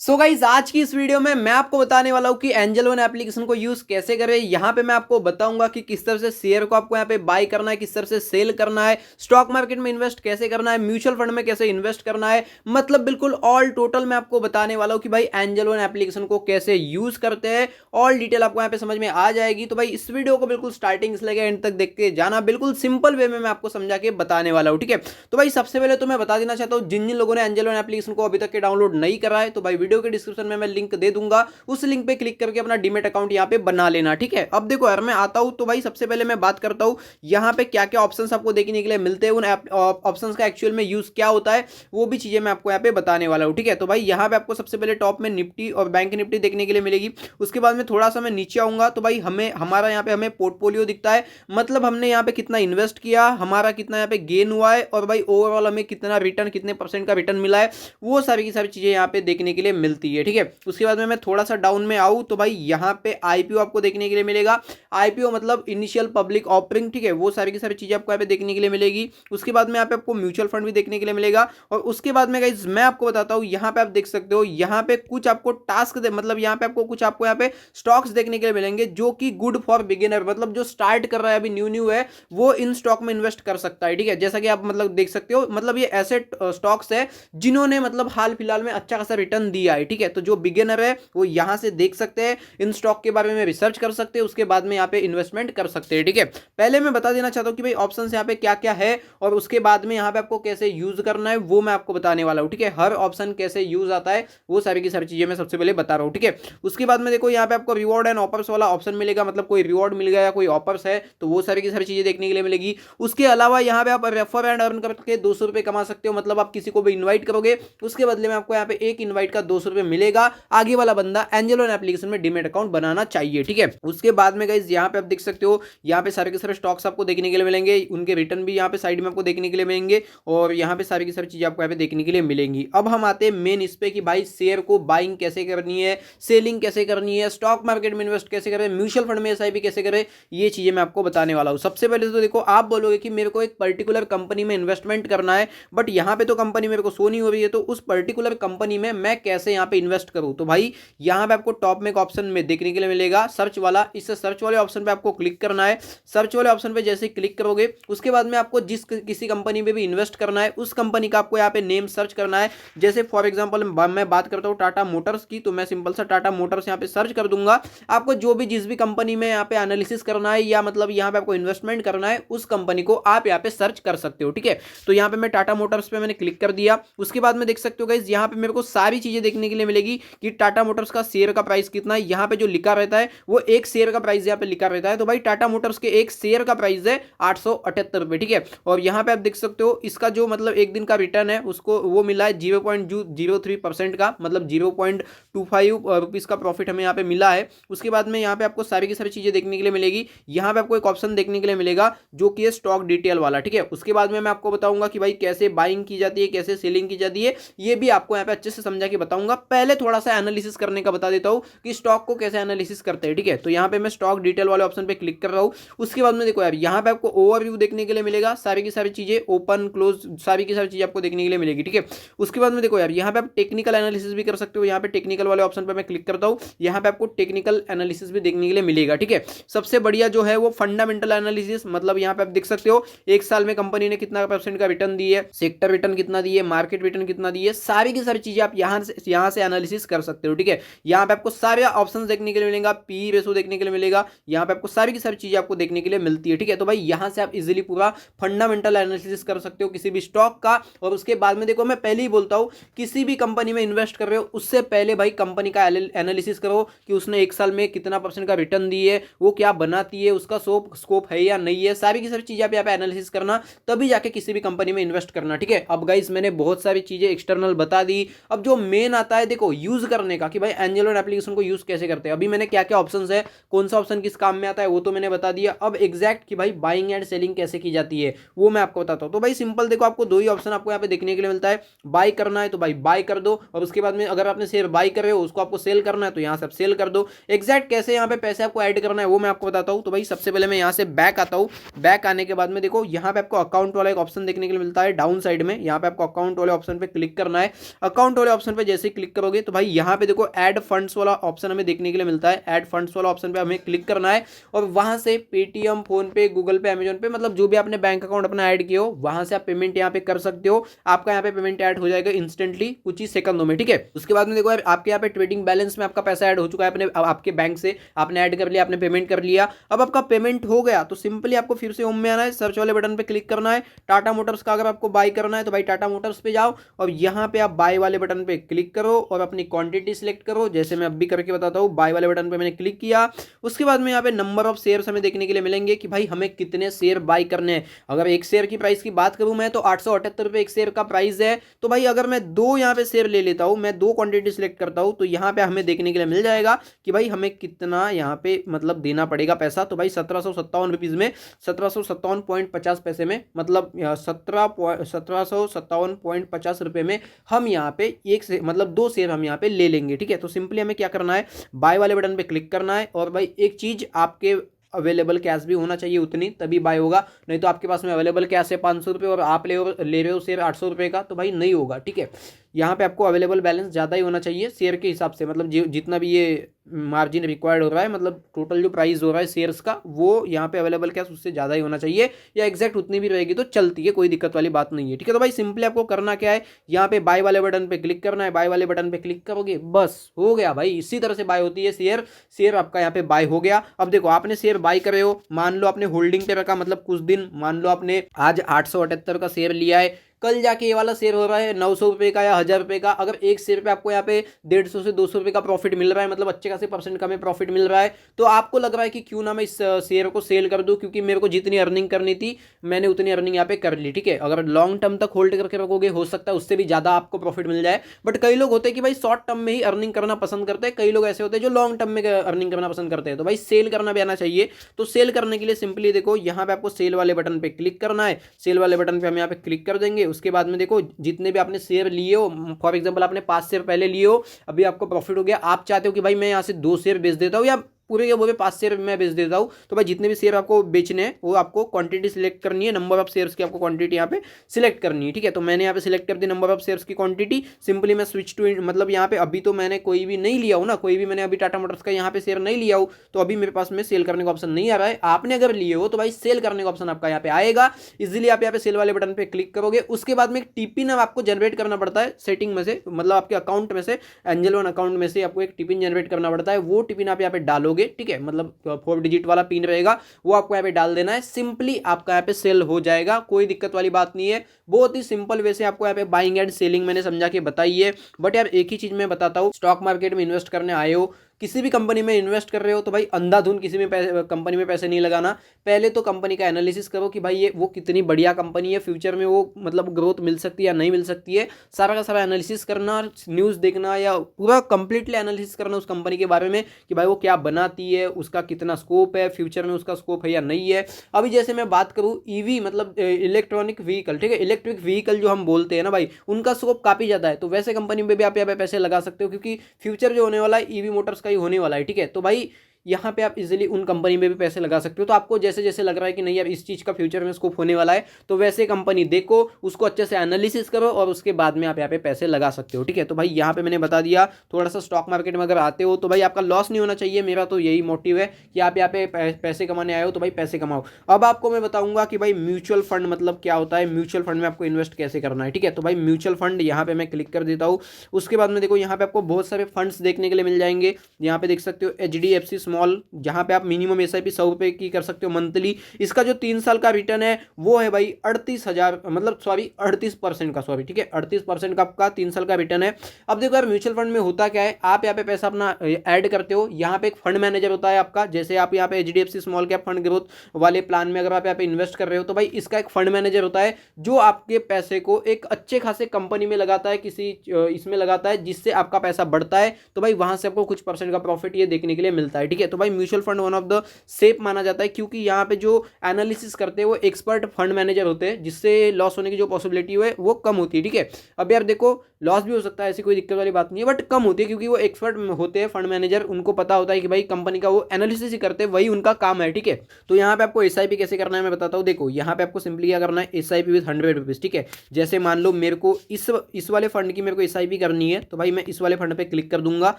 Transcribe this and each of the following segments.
So guys आज की इस वीडियो में मैं आपको बताने वाला हूँ कि एंजल वन एप्लीकेशन को यूज कैसे करें। यहाँ पे मैं आपको बताऊंगा कि किस तरह से शेयर को आपको यहाँ पे बाय करना है, किस तरह से सेल करना है, स्टॉक मार्केट में इन्वेस्ट कैसे करना है, म्यूचुअल फंड में कैसे इन्वेस्ट करना है। मतलब बिल्कुल ऑल टोटल मैं आपको बताने वाला हूँ कि भाई एंजल वन एप्लीकेशन को कैसे यूज करते हैं। ऑल डिटेल आपको यहाँ पे समझ में आ जाएगी। तो भाई इस वीडियो को बिल्कुल स्टार्टिंग से लेकर एंड तक देख के जाना, बिल्कुल सिंपल वे में मैं आपको समझा के बताने वाला हूँ। ठीक है, तो भाई सबसे पहले तो मैं बता देना चाहता हूँ जिन जिन लोगों ने एंजल वन एप्लीकेशन को अभी तक के डाउनलोड नहीं करा है, तो भाई वीडियो के डिस्क्रिप्शन में मैं लिंक दे दूंगा, उस लिंक पे क्लिक करके अपना डीमेट अकाउंट यहाँ पे बना लेना। ठीक है, अब देखो यार मैं आता हूँ तो भाई सबसे पहले मैं बात करता हूँ यहाँ पे क्या क्या ऑप्शंस आपको देखने के लिए मिलते हैं, उन ऑप्शंस का एक्चुअल में यूज क्या होता है वो भी चीजें मैं आपको यहाँ पे बताने वाला हूँ। ठीक है, तो भाई यहाँ पे आपको सबसे पहले टॉप में निफ्टी और बैंक निफ्टी देखने के लिए मिलेगी। उसके बाद में थोड़ा सा मैं नीचे आऊंगा तो भाई हमें हमारा यहाँ पे हमें पोर्टफोलियो दिखता है, मतलब हमने यहाँ पे कितना इन्वेस्ट किया, हमारा कितना यहाँ पे गेन हुआ है और भाई ओवरऑल हमें कितना रिटर्न, कितने परसेंट का रिटर्न मिला है, वो सारी की सारी चीजें यहाँ पे देखने के लिए मिलती है। ठीक है, उसके बाद में मैं थोड़ा सा डाउन में आऊँ तो भाई यहाँ पे आईपीओ आपको देखने के लिए मिलेगा। आईपीओ मतलब इनिशियल पब्लिक ऑफरिंग। ठीक है, वो सारी की सारी चीजें आपको यहाँ पे देखने के लिए मिलेगी। उसके बाद में यहाँ पे आपको म्यूचुअल फंड भी देखने के लिए मिलेगा। और उसके बाद में गाइस मैं आपको बताता हूँ, यहाँ पे आप देख सकते हो यहाँ पे कुछ आपको टास्क मतलब यहाँ पे आपको कुछ आपको यहाँ पे स्टॉक्स देखने के लिए मिलेंगे जो कि गुड फॉर बिगिनर, मतलब जो स्टार्ट कर रहा है अभी न्यू न्यू है वो इन स्टॉक में इन्वेस्ट कर सकता है। ठीक है, जैसा कि आप मतलब देख सकते हो, मतलब ये ऐसे स्टॉक्स है जिन्होंने मतलब हाल फिलहाल में अच्छा खासा रिटर्न दिया है। ठीक है, तो जो बिगिनर है वो यहां से देख सकते हैं, इन स्टॉक के बारे में रिसर्च कर सकते हैं, उसके बाद में यहाँ पे इन्वेस्टमेंट कर सकते हैं। ठीक है, पहले मैं बता देना चाहता हूँ कि भाई ऑप्शन यहाँ पे क्या क्या है और उसके बाद में यहाँ पे आपको कैसे यूज करना है वो मैं आपको बताने वाला हूँ। ठीक है, हर ऑप्शन कैसे यूज आता है वो सारी की सारी चीजें मैं सबसे पहले बता रहा हूँ। ठीक है, उसके बाद में देखो यहाँ पे आपको रिवॉर्ड एंड ऑफर्स वाला ऑप्शन मिलेगा, मतलब कोई रिवॉर्ड मिल गया या कोई ऑफर्स है तो वो सारी की सारी चीजें देखने के लिए मिलेगी। उसके अलावा यहाँ पे आप रेफर एंड अर्न करके 200 रुपए कमा सकते हो, मतलब आप किसी को भी इन्वाइट करोगे उसके बदले में आपको यहाँ पे एक इन्वाइट का 200 रुपए मिलेगा। आगे वाला बंदा एंजल वन एप्लीकेशन में डीमेट अकाउंट बनाना चाहिए। ठीक है, उसके बाद में गाइस यहाँ पे आप देख सकते हो, यहाँ पे सारे के सारे स्टॉक्स आपको देखने के लिए मिलेंगे, उनके रिटर्न भी यहाँ पे साइड में आपको देखने के लिए मिलेंगे और यहाँ पे सारी की सारी चीजें आपको यहाँ पे देखने के लिए मिलेंगी। अब हम आते हैं मेन इस पे कि भाई शेयर को बाइंग कैसे करनी है, सेलिंग कैसे करनी है, स्टॉक मार्केट में इन्वेस्ट कैसे करें, म्यूचुअल फंड में एसआईपी कैसे करें, ये चीजें मैं आपको बताने वाला हूँ। सबसे पहले तो देखो आप बोलोगे कि मेरे को एक पर्टिकुलर कंपनी में इन्वेस्टमेंट करना है, बट यहाँ पे तो कंपनी मेरे को शो नहीं हो रही है, तो उस पर्टिकुलर कंपनी में मैं कैसे यहाँ पे इन्वेस्ट करूँ। तो भाई यहाँ पे आपको टॉप में एक ऑप्शन में देखने के लिए मिलेगा सर्च वाला, इस सर्च वाले ऑप्शन पे आपको क्लिक करना है। सर्च वाले ऑप्शन पे जैसे क्लिक करोगे उसके बाद में आपको जिस किसी कंपनी में भी इन्वेस्ट करना है उस कंपनी का आपको यहाँ पे नेम सर्च करना है। जैसे फॉर एग्जांपल मैं बात करता हूँ टाटा मोटर्स की, तो मैं सिंपल सा टाटा मोटर्स यहाँ पे सर्च कर दूंगा। आपको जो भी जिस भी कंपनी में यहाँ पे एनालिसिस करना है या मतलब यहाँ पे आपको इन्वेस्टमेंट करना है उस कंपनी को आप यहाँ पे सर्च कर सकते हो। ठीक है, तो यहाँ पे मैं टाटा मोटर्स पे मैंने क्लिक कर दिया। उसके बाद में देख सकते हो गाइस यहाँ पे मेरे को सारी चीजें देखने के लिए मिलेगी कि टाटा मोटर्स का शेयर का प्राइस कितना है। यहाँ पे जो लिखा रहता है वो एक शेयर का प्राइस यहाँ पे लिखा रहता है, तो भाई टाटा मोटर्स के एक शेयर का प्राइस है 878 रुपए। ठीक है, और यहाँ पे आप देख सकते हो इसका जो मतलब एक दिन का रिटर्न है उसको वो मिला है 0.03% का, मतलब 0.25 रुपीज का प्रॉफिट हमें यहाँ पे मिला है। उसके बाद में यहाँ पे आपको सारी की सारी चीजें देखने के लिए मिलेगी। यहाँ पे आपको एक ऑप्शन देखने के लिए मिलेगा जो कि है स्टॉक डिटेल वाला। ठीक है, उसके बाद में मैं आपको बताऊंगा कि भाई कैसे बाइंग की जाती है, कैसे सेलिंग की जाती है, ये भी आपको यहाँ पे अच्छे से समझा के बताऊंगा। पहले थोड़ा सा एनालिसिस करने का बता देता हूँ कि स्टॉक को कैसे एनालिसिस करते हैं। ठीक है, तो यहाँ पे मैं स्टॉक डिटेल वाले ऑप्शन पे क्लिक कर रहा हूँ। उसके बाद में देखो यार यहाँ पे आपको ओवरव्यू देखने के लिए मिलेगा, सारी की सारी चीजें ओपन क्लोज सारी की सारी चीजें आपको देखने के लिए मिलेगी। ठीक है, उसके बाद में देखो यार यहाँ पे आप टेक्निकल एनालिसिस भी कर सकते हो। यहाँ पे टेक्निकल वाले ऑप्शन पे मैं क्लिक करता हूँ, यहाँ पे आपको टेक्निकल एनालिसिस भी देखने के लिए मिलेगा। ठीक है, सबसे बढ़िया जो है वो फंडामेंटल एनालिसिस, मतलब यहाँ पे आप देख सकते हो एक साल में कंपनी ने कितना परसेंट का रिटर्न दी है, सेक्टर रिटर्न कितना दी है, मार्केट रिटर्न कितना दी है, सारी की सारी चीजें आप यहाँ से एनालिसिस कर सकते हो। ठीक है, यहाँ पे आपको सारे ऑप्शन देखने के लिए मिलेगा, पी रेशो देखने के लिए मिलेगा, यहाँ पे आपको सारी की सारी चीजें आपको देखने के लिए मिलती है। ठीक है, तो भाई यहाँ से आप इजीली पूरा फंडामेंटल एनालिसिस कर सकते हो किसी भी स्टॉक का। और उसके बाद में देखो मैं पहले ही बोलता हूँ किसी भी कंपनी में इन्वेस्ट कर रहे हो उससे पहले भाई कंपनी का एनालिसिस करो कि उसने एक साल में कितना परसेंट का रिटर्न दी है, वो क्या बनाती है, उसका स्कोप है या नहीं है, सारी की सारी चीजें आप यहाँ पे एनालिसिस करना, तभी जाके किसी भी कंपनी में इन्वेस्ट करना। ठीक है, अब गाइस मैंने बहुत सारी चीजें एक्सटर्नल बता दी। अब जो मेन आता है देखो यूज करने का कि भाई एंजल वन एप्लीकेशन को यूज कैसे करते हैं। अभी मैंने क्या क्या ऑप्शंस है, कौन सा ऑप्शन किस काम में आता है वो तो मैंने बता दिया। अब एग्जैक्ट कि भाई बाइंग एंड सेलिंग कैसे की जाती है वो मैं आपको बताता हूँ। तो भाई सिंपल देखो आपको दो ही ऑप्शन आपको यहाँ पे देखने के लिए मिलता है, बाय करना है तो भाई बाय कर दो, और उसके बाद में अगर आपने शेयर बाय कर रहे हो उसको आपको सेल करना है तो यहाँ से आप सेल कर दो। एग्जैक्ट कैसे यहाँ पे पैसे आपको ऐड करना है वो मैं आपको बताता हूँ। तो भाई सबसे पहले मैं यहाँ से बैक आता हूँ। बैक आने के बाद में देखो यहाँ पे आपको अकाउंट वाला एक ऑप्शन देखने के लिए मिलता है डाउन साइड में, यहाँ पे आपको अकाउंट वाले ऑप्शन पे क्लिक करना है। अकाउंट वाले ऑप्शन पे जैसे जैसे क्लिक करोगे तो भाई यहाँ पे देखो ऐड फंड्स वाला ऑप्शन हमें देखने के लिए मिलता है। ऐड फंड्स वाला ऑप्शन पे हमें क्लिक करना है और वहां से पेटीएम, फोन पे, गूगल पे, अमेजोन पे, मतलब जो भी आपने बैंक अकाउंट अपना ऐड किया हो वहां से आप पेमेंट यहाँ पे कर सकते हो। आपका यहाँ पे पेमेंट ऐड हो जाएगा इंस्टेंटली कुछ ही सेकंडों में, ठीक है। उसके बाद में देखो यार आपके यहाँ पे ट्रेडिंग बैलेंस में आपका पैसा ऐड हो चुका है, अपने आपके बैंक से आपने ऐड कर लिया, आपने पेमेंट कर लिया। अब आपका पेमेंट हो गया तो सिंपली आपको फिर से होम में आना है, सर्च वाले बटन पे क्लिक करना है। टाटा मोटर्स का अगर आपको बाय करना है तो भाई टाटा मोटर्स पे जाओ और यहाँ पे आप बाय वाले बटन पे क्लिक करो और अपनी क्वांटिटी सिलेक्ट करो, जैसे मैं अभी करके बताता हूँ। बाय वाले बटन पे मैंने क्लिक किया, उसके बाद में यहाँ पे नंबर ऑफ शेयर्स हमें देखने के लिए मिलेंगे कि भाई हमें कितने शेयर बाय करने हैं। अगर एक शेयर की प्राइस की बात करूं मैं तो 878 रुपये एक शेयर का प्राइस है। तो भाई अगर मैं दो यहाँ पे शेयर ले लेता हूं, मैं दो क्वांटिटी सिलेक्ट करता हूं तो यहाँ पे हमें देखने के लिए मिल जाएगा कि भाई हमें कितना यहाँ पे मतलब देना पड़ेगा पैसा। तो भाई 1757 रुपीज में 1757.50 में मतलब 1757.50 में हम यहाँ पे एक से मतलब दो शेयर हम यहाँ पे ले लेंगे, ठीक है। तो सिंपली हमें क्या करना है, बाय वाले बटन पे क्लिक करना है और भाई एक चीज आपके अवेलेबल कैश भी होना चाहिए उतनी, तभी बाय होगा। नहीं तो आपके पास में अवेलेबल कैश है 500 रुपये और आप ले रहे हो शेयर 800 रुपये का, तो भाई नहीं होगा, ठीक है। यहाँ पे आपको अवेलेबल बैलेंस ज़्यादा ही होना चाहिए शेयर के हिसाब से, मतलब जितना भी ये मार्जिन रिक्वायर्ड हो रहा है, मतलब टोटल जो प्राइस हो रहा है शेयर्स का वो यहाँ पे अवेलेबल कैश उससे ज़्यादा ही होना चाहिए, या एग्जैक्ट उतनी भी रहेगी तो चलती है, कोई दिक्कत वाली बात नहीं है, ठीक है। तो भाई सिंपली आपको करना क्या है, यहाँ पे बाय वाले बटन पे क्लिक करना है। बाय वाले बटन पे क्लिक करोगे बस हो गया भाई, इसी तरह से बाय होती है शेयर आपका यहाँ पे बाय हो गया। अब देखो आपने शेयर बाय करे हो, मान लो आपने होल्डिंग पे रखा, मतलब कुछ दिन, मान लो आपने आज 878 का शेयर लिया है, कल जाके ये वाला शेयर हो रहा है 900 रुपये का या 1000 रुपये का। अगर एक शेयर पे आपको यहाँ पे 150 से 200 रुपये का प्रॉफिट मिल रहा है, मतलब अच्छे खासे परसेंट का में प्रॉफिट मिल रहा है, तो आपको लग रहा है कि क्यों ना मैं इस शेयर को सेल कर दूं, क्योंकि मेरे को जितनी अर्निंग करनी थी मैंने उतनी अर्निंग यहाँ पे कर ली, ठीक है। अगर लॉन्ग टर्म तक होल्ड करके रखोगे हो सकता है उससे भी ज़्यादा आपको प्रॉफिट मिल जाए, बट कई लोग होते हैं कि भाई शॉर्ट टर्म में ही अर्निंग करना पसंद करते हैं, कई लोग ऐसे होते हैं जो लॉन्ग टर्म में अर्निंग करना पसंद करते हैं। तो भाई सेल करना भी आना चाहिए। तो सेल करने के लिए सिंपली देखो यहाँ पे आपको सेल वाले बटन पे क्लिक करना है। सेल वाले बटन पे हम यहाँ पे क्लिक कर देंगे। उसके बाद में देखो जितने भी आपने शेयर लिए हो, फॉर एग्जांपल आपने 5 शेयर पहले लिए हो, अभी आपको प्रॉफिट हो गया, आप चाहते हो कि भाई मैं यहाँ से 2 शेयर बेच देता हूँ या पूरे के पूरे 5 शेयर मैं बेच देता हूँ, तो भाई जितने भी शेयर आपको बेचने हैं वो आपको क्वांटिटी सिलेक्ट करनी है, नंबर ऑफ शेयर्स की आपको क्वांटिटी यहाँ पे सिलेक्ट करनी है, ठीक है। तो मैंने यहाँ पे सिलेक्ट कर दी नंबर ऑफ शेयर्स की क्वांटिटी। सिंपली मैं स्विच टू, मतलब यहाँ पे अभी तो मैंने कोई भी नहीं लिया हूँ ना, कोई भी मैंने अभी टाटा मोटर्स का यहाँ पे शेयर नहीं लिया हूँ, तो अभी मेरे पास में सेल करने का ऑप्शन नहीं आ रहा है। आपने अगर लिए हो तो भाई सेल करने का ऑप्शन आपका यहाँ पे आएगा, इजिली आप यहाँ पे सेल वाले बटन पे क्लिक करोगे। उसके बाद में एक टीपिन आपको जनरेट करना पड़ता है सेटिंग में से, मतलब आपके अकाउंट में से, एंजल वन अकाउंट में से आपको एक टिपिन जनरेट करना पड़ता है। वो टिपिन आप यहाँ पे डालोगे, ठीक है, मतलब 4 डिजिट वाला पिन रहेगा, वो आपको यहाँ पे डाल देना है। सिंपली आपका यहाँ पे सेल हो जाएगा, कोई दिक्कत वाली बात नहीं है। बहुत ही सिंपल वैसे आपको यहाँ पे बाइंग एंड सेलिंग मैंने समझा के बताई है। बट यार एक ही चीज मैं बताता हूँ, स्टॉक मार्केट में इन्वेस्ट करने आए हो, किसी भी कंपनी में इन्वेस्ट कर रहे हो तो भाई अंधाधुन किसी में कंपनी में पैसे नहीं लगाना। पहले तो कंपनी का एनालिसिस करो कि भाई ये वो कितनी बढ़िया कंपनी है, फ्यूचर में वो मतलब ग्रोथ मिल सकती है या नहीं मिल सकती है, सारा का सारा एनालिसिस करना, न्यूज़ देखना या पूरा कंप्लीटली एनालिसिस करना उस कंपनी के बारे में कि भाई वो क्या बनाती है, उसका कितना स्कोप है, फ्यूचर में उसका स्कोप है या नहीं है। अभी जैसे मैं बात करूँ ईवी मतलब इलेक्ट्रॉनिक व्हीकल, ठीक है, इलेक्ट्रिक व्हीकल जो हम बोलते हैं ना भाई, उनका स्कोप काफ़ी ज़्यादा है। तो वैसे कंपनी में भी आप यहाँ पे पैसे लगा सकते हो, क्योंकि फ्यूचर जो होने वाला है ईवी मोटर्स का ही होने वाला है, ठीक है। तो भाई यहाँ पे आप इजीली उन कंपनी में भी पैसे लगा सकते हो। तो आपको जैसे जैसे लग रहा है कि नहीं यार इस चीज़ का फ्यूचर में स्कोप होने वाला है, तो वैसे कंपनी देखो, उसको अच्छे से एनालिसिस करो और उसके बाद में आप यहाँ पे पैसे लगा सकते हो, ठीक है। तो भाई यहाँ पे मैंने बता दिया, थोड़ा सा स्टॉक मार्केट में अगर आते हो तो भाई आपका लॉस नहीं होना चाहिए। मेरा तो यही मोटिव है कि आप यहाँ पे पैसे कमाने आए हो तो भाई पैसे कमाओ। अब आपको मैं बताऊंगा कि भाई म्यूचुअल फंड मतलब क्या होता है, म्यूचुअल फंड में आपको इन्वेस्ट कैसे करना है, ठीक है। तो भाई म्यूचुअल फंड यहाँ पे मैं क्लिक कर देता हूँ। उसके बाद में देखो यहाँ पे आपको बहुत सारे फंड्स देखने के लिए मिल जाएंगे। यहाँ पे देख सकते हो HDFC स्मॉल, जहाँ पे आप मिनिमम SIP 100 रुपये की कर सकते हो मंथली। इसका जो 3 साल का रिटर्न है वो है भाई 38,000 मतलब 38% का, ठीक है, 38% का आपका 3 साल का रिटर्न है। अब देखो यार म्यूचुअल फंड में होता क्या है, आप यहाँ पे पैसा अपना ऐड करते हो, यहाँ पे एक फंड मैनेजर होता है आपका। जैसे आप यहाँ पे HDFC small cap fund growth वाले प्लान में अगर आप यहाँ पे इन्वेस्ट कर रहे हो तो भाई इसका एक फंड मैनेजर होता है जो आपके पैसे को एक अच्छे खासे कंपनी में लगाता है, किसी इसमें लगाता है जिससे आपका पैसा बढ़ता है। तो भाई वहां से आपको कुछ % का प्रॉफिट ये देखने के लिए मिलता है, ठीक है। है। तो भाई mutual fund one of the safe माना जाता है, क्योंकि यहाँ पे जो एनालिसिस करते हैं वो एक्सपर्ट फंड मैनेजर होते हैं, जिससे लॉस होने की जो पॉसिबिलिटी है वो कम होती है। ठीक है, अब यार देखो लॉस भी हो सकता है, ऐसी कोई दिक्कत वाली बात नहीं है, बट कम होती है, क्योंकि वो एक्सपर्ट होते हैं फंड मैनेजर, उनको पता होता है कि भाई कंपनी का वो एनालिसिस ही करते हैं, वही उनका काम है। ठीक है, तो यहाँ पे आपको एसआईपी कैसे करना है मैं बताता हूँ। देखो यहाँ पे आपको सिंपली क्या करना है, एसआईपी विद 100 रुपीज। ठीक है, जैसे मान लो मेरे को इस वाले फंड की मेरे को एसआईपी करनी है, तो भाई मैं इस वाले फंड पे क्लिक कर दूंगा।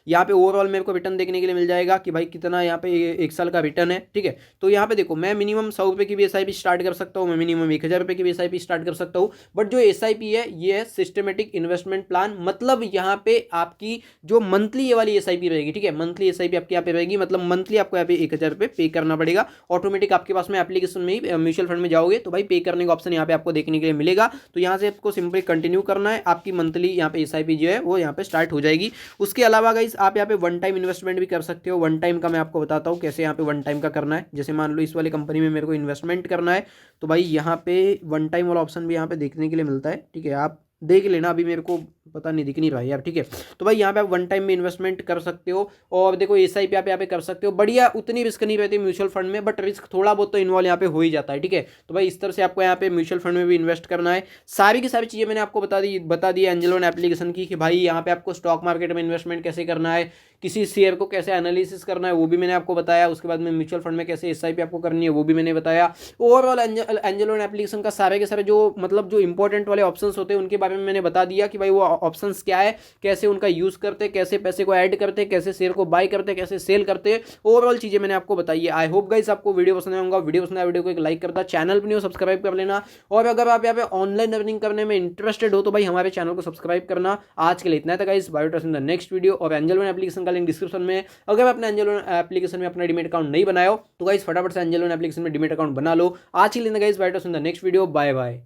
यहाँ पे ओवरऑल मेरे को रिटर्न देखने के लिए मिल जाएगा कि भाई कितना यहाँ पे एक साल का रिटर्न है। ठीक है, तो यहाँ पे देखो मैं मिनिमम 100 रुपये की भी एसआईपी स्टार्ट कर सकता हूँ, मैं मिनिमम 1000 रुपये की भी एसआईपी स्टार्ट कर सकता हूँ। बट जो एसआईपी है ये है सिस्टमेटिक इन्वेस्टमेंट प्लान, मतलब यहाँ पे आपकी जो मंथली ये वाली एसआईपी रहेगी। ठीक है, मंथली एसआईपी आपकी यहाँ पे रहेगी, मतलब मंथली आपको यहाँ पे 1000 रुपये पे करना पड़ेगा ऑटोमेटिक। आपके पास में एप्लीकेशन में ही म्यूचुअल फंड में जाओगे तो भाई पे करने का ऑप्शन यहाँ पे आपको देखने के लिए मिलेगा। तो यहाँ से आपको सिंपली कंटिन्यू करना है, आपकी मंथली यहाँ पे एसआईपी जो है वो यहाँ पे स्टार्ट हो जाएगी। उसके अलावा गाइस आप यहाँ पे वन टाइम इन्वेस्टमेंट भी कर सकते हो। वन टाइम का मैं आपको बताता हूँ कैसे यहाँ पे वन टाइम का करना है। जैसे मान लो इस वाली कंपनी में मेरे को इन्वेस्टमेंट करना है, तो भाई यहाँ पे वन टाइम वाला ऑप्शन भी यहाँ पे देखने के लिए मिलता है। ठीक है, आप देख लेना, अभी मेरे को पता नहीं, दिख नहीं रहा है यार। ठीक है, तो भाई यहाँ पे आप वन टाइम में इन्वेस्टमेंट कर सकते हो, और देखो एसआईपी आप यहाँ पे कर सकते हो। बढ़िया, उतनी रिस्क नहीं रहती म्यूचुअल फंड में, बट रिस्क थोड़ा बहुत तो इन्वॉल्व यहाँ पे हो ही जाता है। ठीक है, तो भाई इस तरह से आपको यहाँ पे म्यूचुअल फंड में भी इन्वेस्ट करना है। सारी की सारी चीज़ें मैंने आपको बता दी एंजल वन एप्लीकेशन की, कि भाई यहाँ पे आपको स्टॉक मार्केट में इन्वेस्टमेंट कैसे करना है, किसी शेयर को कैसे एनालिसिस करना है वो भी मैंने आपको बताया। उसके बाद में म्यूचुअल फंड में कैसे एसआईपी आपको करनी है वो भी मैंने बताया। ओवरऑल एंजल वन एप्लीकेशन का सारे के सारे जो मतलब जो इंपॉर्टेंट वाले ऑप्शंस होते हैं उनके बारे में मैंने बता दिया कि भाई वो ऑप्शंस क्या है, कैसे उनका यूज करते हैं, कैसे पैसे को ऐड करते हैं, कैसे शेयर को बाय करते हैं, कैसे सेल करते हैं। ओवरऑल चीजें मैंने आपको बताई है। आई होप गाइस आपको वीडियो पसंद आएगा। वीडियो पसंद आया वीडियो को एक लाइक करता, चैनल पर नहीं हो सब्सक्राइब कर लेना। और अगर आप यहाँ पे ऑनलाइन अर्निंग करने में इंटरेस्टेड हो तो भाई हमारे चैनल को सब्सक्राइब करना। आज के लिए इतना था guys, bye in the next video. और एंजल वन एप्लीकेशन का लिंक डिस्क्रिप्शन में। अगर आपने एंजल वन एप्लीकेशन में अपना डीमैट अकाउंट नहीं बनाया हो तो गाइस फटाफट से एंजल वन एप्लीकेशन में डीमैट अकाउंट बना लो। आज के लिए guys bye in the next video, bye bye.